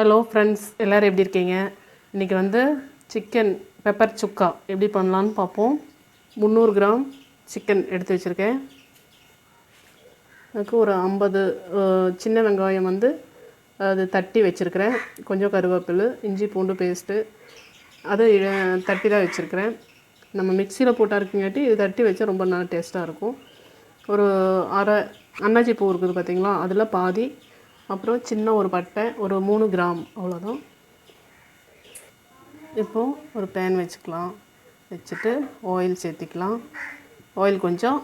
Hello friends, எல்லோரும் எப்படி இருக்கீங்க? இன்றைக்கி வந்து சிக்கன் பெப்பர் சுக்கா எப்படி பண்ணலான்னு பார்ப்போம். 300 கிராம் சிக்கன் எடுத்து வச்சுருக்கேன். அதுக்கு ஒரு 50 சின்ன வெங்காயம் வந்து அது தட்டி வச்சுருக்கிறேன். கொஞ்சம் கருவேப்பிலை, இஞ்சி பூண்டு பேஸ்ட்டு அது தட்டி தான் வச்சுருக்கிறேன். நம்ம மிக்சியில் போட்டால் இருக்குங்காட்டி இது தட்டி வச்சா ரொம்ப நல்லா டேஸ்ட்டாக இருக்கும். ஒரு அரை அன்னாச்சி பூ இருக்குது பார்த்திங்களா, அதில் பாதி. அப்புறம் சின்ன ஒரு பட்டை, ஒரு 3 கிராம், அவ்வளோதான். இப்போது ஒரு பேன் வச்சுக்கலாம். வச்சுட்டு ஆயில் சேர்த்திக்கலாம். ஆயில் கொஞ்சம்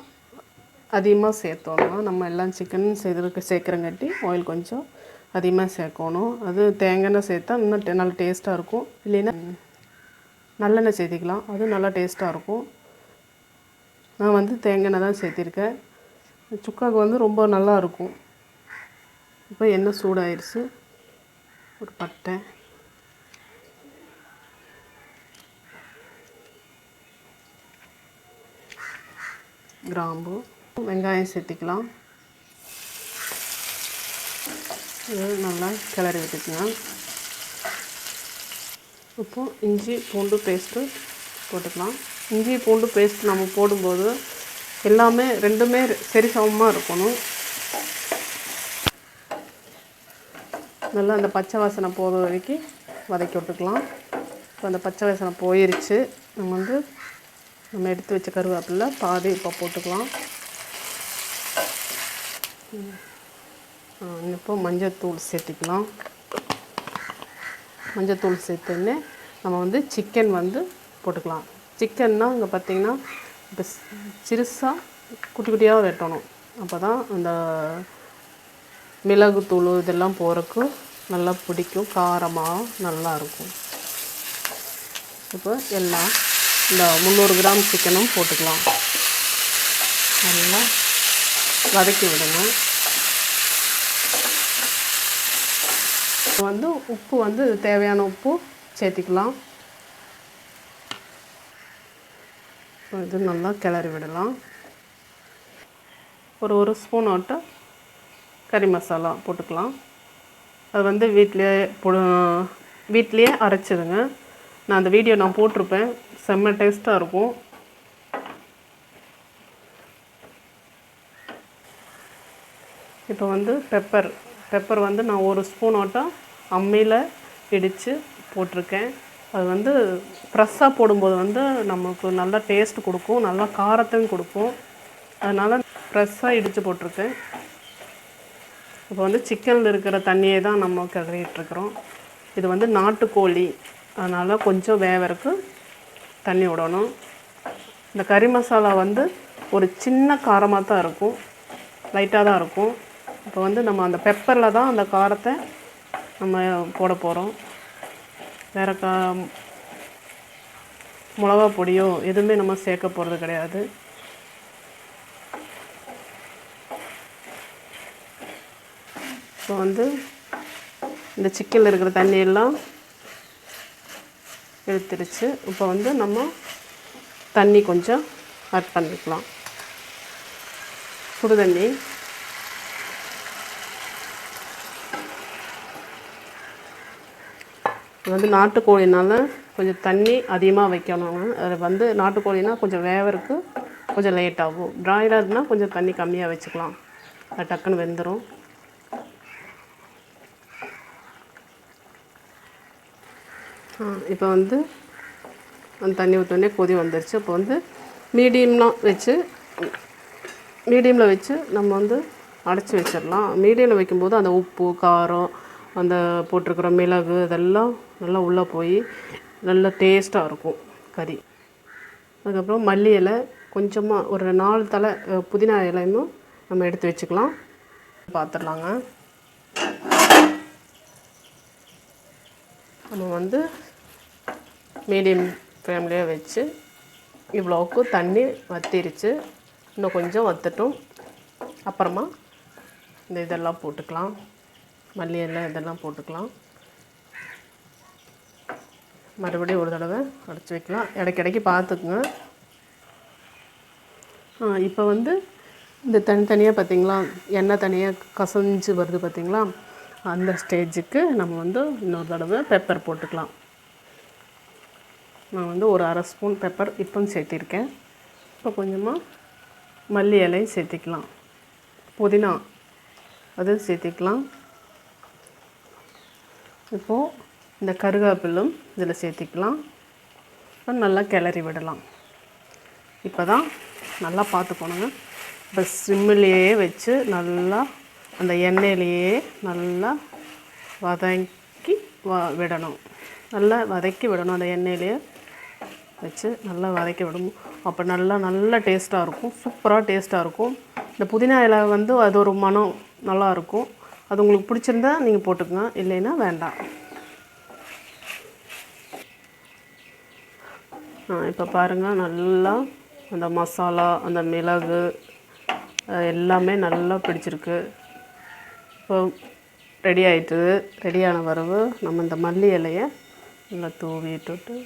அதிகமாக சேர்த்தோணும். நம்ம எல்லாம் சிக்கன் சேர்க்குறங்காட்டி ஆயில் கொஞ்சம் அதிகமாக சேர்க்கணும். அது தேங்காய் எண்ணெய் சேர்த்தா இன்னும் நல்லா டேஸ்ட்டாக இருக்கும். இல்லைன்னா நல்லெண்ணெய் சேர்த்திக்கலாம், அது நல்லா டேஸ்ட்டாக இருக்கும். நான் வந்து தேங்காய் எண்ணெய் தான் சேர்த்திருக்கேன். சுக்காவுக்கு வந்து ரொம்ப நல்லா இருக்கும். இப்போ எண்ணெய் சூடாயிடுச்சு. ஒரு பட்டை, கிராம்பு, வெங்காயம் சேர்த்திக்கலாம். இது நல்லா கிளறி விட்டுக்கலாம். இப்போது இஞ்சி பூண்டு பேஸ்ட்டு போட்டுக்கலாம். இஞ்சி பூண்டு பேஸ்ட் நம்ம போடும்போது எல்லாமே ரெண்டுமே சரி சமமாக இருக்கணும். நல்லா அந்த பச்சை வாசனை போகிற வரைக்கும் வதக்கி விட்டுக்கலாம். இப்போ அந்த பச்சை வாசனை போயிருச்சு. நம்ம எடுத்து வச்ச கருவேப்பிலை பாதி இப்போ போட்டுக்கலாம். இப்போ மஞ்சத்தூள் சேர்த்திக்கலாம். மஞ்சத்தூள் சேர்த்துன்னு நம்ம வந்து சிக்கன் வந்து போட்டுக்கலாம். சிக்கன்னா இங்கே பார்த்திங்கன்னா இப்போ சிறுசாக குட்டி குட்டியாக வெட்டணும். அப்போ தான் அந்த மிளகுத்தூள் இதெல்லாம் போகிறக்கு நல்லா பிடிக்கும், காரமாக நல்லாயிருக்கும். இப்போ எல்லாம் இந்த 300 கிராம் சிக்கனும் போட்டுக்கலாம். நல்லா வதக்கி விடுங்க. வந்து உப்பு வந்து தேவையான உப்பு சேர்த்திக்கலாம். இது நல்லா கிளறி விடலாம். ஒரு ஸ்பூன் ஆட்ட கறி மசாலா போட்டுக்கலாம். அது வந்து வீட்டிலையே அரைச்சிடுங்க. நான் அந்த வீடியோ போட்டிருப்பேன். செம்ம டேஸ்ட்டாக இருக்கும். இப்போ வந்து பெப்பர் வந்து நான் ஒரு ஸ்பூன் ஆட்டம் அம்மியில் இடித்து போட்டிருக்கேன். அது வந்து ஃப்ரெஷ்ஷாக போடும்போது வந்து நமக்கு நல்லா டேஸ்ட் கொடுக்கும், நல்லா காரத்தையும் கொடுக்கும். அதனால் ஃப்ரெஷ்ஷாக இடித்து போட்டிருக்கேன். இப்போ வந்து சிக்கனில் இருக்கிற தண்ணியை தான் நம்ம கிளறிட்டுருக்குறோம். இது வந்து நாட்டுக்கோழி, அதனால் கொஞ்சம் வேவருக்கு தண்ணி விடணும். இந்த கறி மசாலா வந்து ஒரு சின்ன காரமாக தான் இருக்கும், லைட்டாக தான் இருக்கும். இப்போ வந்து நம்ம அந்த பெப்பரில் தான் அந்த காரத்தை நம்ம போட போகிறோம். வேறு மிளகா பொடியோ எதுவுமே நம்ம சேர்க்க போகிறது கிடையாது. இப்போ வந்து இந்த சிக்கனில் இருக்கிற தண்ணியெல்லாம் எடுத்துருச்சு. இப்போ வந்து நம்ம தண்ணி கொஞ்சம் ஆட் பண்ணிக்கலாம். சுடு தண்ணி. இது வந்து நாட்டுக்கோழினால கொஞ்சம் தண்ணி அதிகமாக வைக்கணும். அது வந்து நாட்டுக்கோழினால் கொஞ்சம் வேவருக்கு கொஞ்சம் லேட் ஆகும். பிராய்லர்னால் கொஞ்சம் தண்ணி கம்மியாக வச்சுக்கலாம், அது டக்குன்னு வெந்துடும். இப்போ வந்து அந்த தண்ணி ஊற்றோடனே கொதி வந்துடுச்சு. இப்போ வந்து மீடியமில் வச்சு நம்ம வந்து அடைச்சி வச்சிடலாம். மீடியமில் வைக்கும்போது அந்த உப்பு, காரம், அந்த போட்டிருக்கிற மிளகு இதெல்லாம் நல்லா உள்ளே போய் நல்லா டேஸ்ட்டாக இருக்கும் கறி. அதுக்கப்புறம் மல்லி இலை கொஞ்சமாக ஒரு 4 தலை புதினா இலையும் நம்ம எடுத்து வச்சுக்கலாம். பார்த்துடலாங்க. நம்ம வந்து மீடியம் ஃப்ளேம்லேயே வச்சு இவ்வளோவுக்கு தண்ணி வற்றிருச்சு. இன்னும் கொஞ்சம் வற்றட்டும். அப்புறமா இதெல்லாம் போட்டுக்கலாம். மல்லி இலை இதெல்லாம் போட்டுக்கலாம். மறுபடியும் ஒரு தடவை அடைச்சி வைக்கலாம். இடைக்கிடைக்கு பார்த்துக்குங்க. இப்போ வந்து இந்த தனித்தனியாக பார்த்திங்களா, எண்ணெய் தனியாக கசஞ்சு வருது பார்த்திங்களா, அந்த ஸ்டேஜுக்கு நம்ம வந்து இன்னொரு தடவை பெப்பர் போட்டுக்கலாம். நான் வந்து ஒரு அரை ஸ்பூன் பெப்பர் இப்போ சேர்த்திருக்கேன். இப்போ கொஞ்சமாக மல்லி இலையும் சேர்த்திக்கலாம், புதினா அதுவும் சேர்த்திக்கலாம். இப்போது இந்த கருவேப்பிலும் இதில் சேர்த்திக்கலாம். நல்லா கிளறி விடலாம். இப்போ தான் நல்லா பார்த்துக்கணுங்க. இப்போ சிம்மிலேயே வச்சு நல்லா அந்த எண்ணெயிலேயே நல்லா வதக்கி விடணும். நல்லா வதக்கி விடணும். அந்த எண்ணெயிலேயே வச்சு நல்லா வதக்கி விடணும். அப்போ நல்லா டேஸ்ட்டாக இருக்கும். சூப்பராக டேஸ்ட்டாக இருக்கும். இந்த புதினா இலை வந்து அது ஒரு மனம் நல்லாயிருக்கும். அது உங்களுக்கு பிடிச்சிருந்தா நீங்கள் போட்டுக்கோங்க, இல்லைன்னா வேண்டாம். இப்போ பாருங்கள், நல்லா அந்த மசாலா அந்த மிளகு எல்லாமே நல்லா பிடிச்சிருக்கு. இப்போ ரெடி ஆகிட்டுது. ரெடியான பிறகு நம்ம இந்த மல்லி இலையை நல்லா தூவிட்டு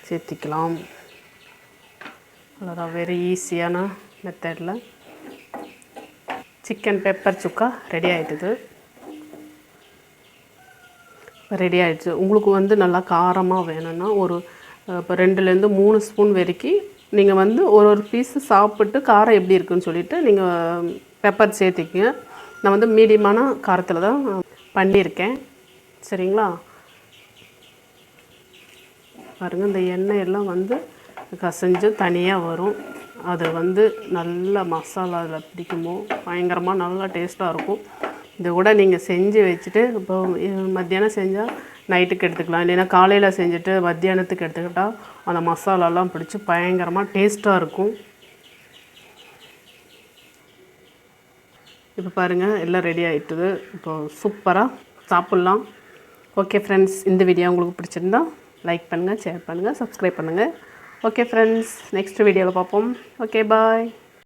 சேர்த்திக்கலாம். அவ்வளோதான், வெரி ஈஸியான மெத்தடில் சிக்கன் பெப்பர் சுக்கா ரெடி ஆகிட்டுது. ரெடி ஆகிடுச்சு. உங்களுக்கு வந்து நல்லா காரமாக வேணும்னா ஒரு இப்போ 2லேருந்து 3 ஸ்பூன் வரைக்கும் நீங்கள் வந்து ஒரு பீஸு சாப்பிட்டு காரம் எப்படி இருக்குன்னு சொல்லிவிட்டு நீங்கள் பெப்பர் சேர்த்திக்கங்க. நான் வந்து மீடியமான காரத்தில் தான் பண்ணியிருக்கேன். சரிங்களா? பாருங்கள், இந்த எண்ணெயெல்லாம் வந்து கசைஞ்சு தனியாக வரும். அது வந்து நல்ல மசாலா அதில் பிடிக்குமோ பயங்கரமாக நல்லா டேஸ்ட்டாக இருக்கும். இதை கூட நீங்கள் செஞ்சு வச்சுட்டு இப்போ மத்தியானம் செஞ்சால் நைட்டுக்கு எடுத்துக்கலாம், இல்லைன்னா காலையில் செஞ்சுட்டு மத்தியானத்துக்கு எடுத்துக்கிட்டால் அந்த மசாலாலாம் பிடிச்சி பயங்கரமாக டேஸ்ட்டாக இருக்கும். இப்போ பாருங்கள், எல்லாம் ரெடி ஆகிட்டுது. இப்போது சூப்பராக சாப்பிட்லாம். ஓகே ஃப்ரெண்ட்ஸ், இந்த வீடியோ உங்களுக்கு பிடிச்சிருந்தா லைக் பண்ணுங்கள், ஷேர் பண்ணுங்கள், சப்ஸ்கிரைப் பண்ணுங்கள். ஓகே ஃப்ரெண்ட்ஸ், நெக்ஸ்ட் வீடியோவில் பார்ப்போம். ஓகே, பாய்.